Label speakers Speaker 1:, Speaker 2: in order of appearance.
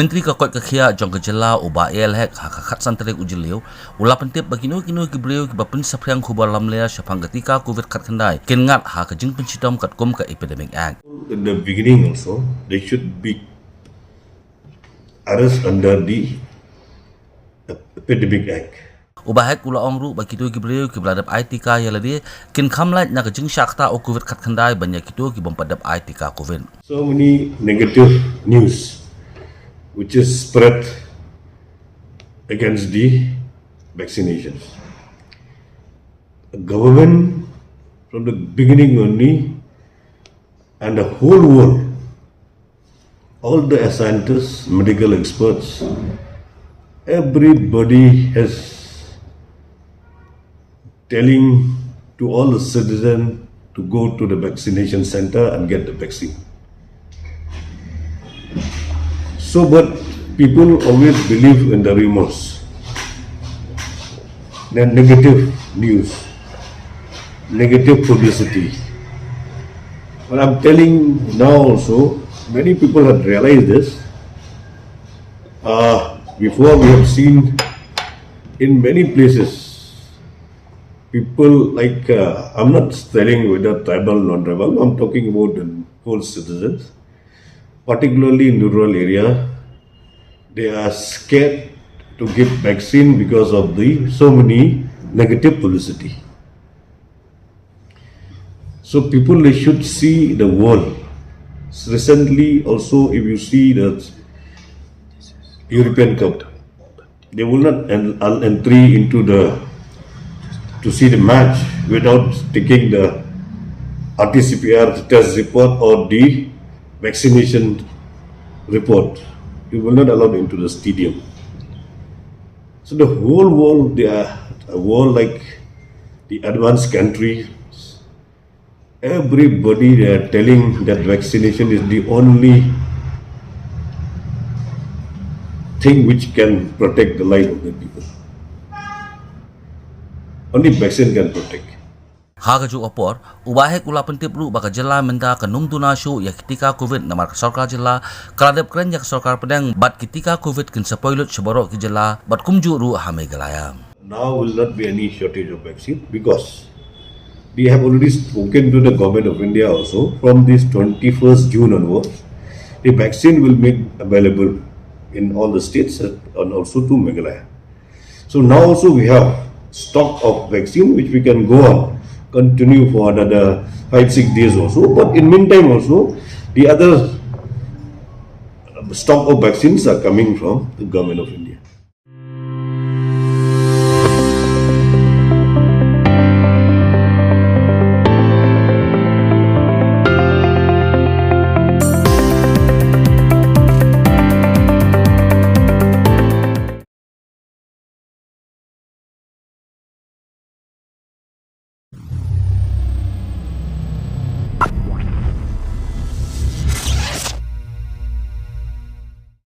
Speaker 1: Menteri Kakot Kakhia Jong Kejela Uba Elhek Hakakat Santarik Ujiliu Ula Pentip Bagino Kino Kibriu Kiba Pynsaphriang Khubor Lamler Shaphang Tika COVID Katkandai Kingat Hakajing Pynshitom Katkum Ka Epidemic Act.
Speaker 2: In the beginning also, they should be arrested under the Epidemic Act.
Speaker 1: Ubahek ula ongru bakitu Kibriu Kibladap Tika Yaladi Kin Kamlat Nakajing Shakta O COVID Katkandai Banyak itu Kibampadap Tika COVID.
Speaker 2: So many negative news which is spread against the vaccinations. The government from the beginning only and the whole world, all the scientists, medical experts, everybody has telling to all the citizens to go to the vaccination center and get the vaccine. So, but people always believe in the rumors, the negative news, negative publicity. But I'm telling now also, many people have realized this. Before we have seen in many places, people like, I'm not telling whether tribal, non-tribal, I'm talking about the whole citizens. Particularly in rural area, they are scared to give vaccine because of the so many negative publicity. So people, they should see the world. Recently also, if you see the European Cup, they will not entry into to see the match without taking the RT-PCR test report or the vaccination report. You will not allowed into the stadium. So the whole world, they are a world like the advanced countries. Everybody, they are telling that vaccination is the only thing which can protect the life of the people. Only vaccine can protect.
Speaker 1: Hagaju opor, ubahek ula pentip ru baka jela menda kanum tunasyu ya ketika COVID namar sarkar jela kaladep keren yak sarkar pedang bat ketika COVID kin sapoilut seborok ki jela bat kumju ru hame galayam.
Speaker 2: Now will not be any shortage of vaccine because we have already spoken to the government of India also from this 21st June onwards. The vaccine will be available in all the states and also to Meghalaya. So now also we have stock of vaccine which we can go on. Continue for another 5-6 days also, but in meantime also the other stock of vaccines are coming from the government of India.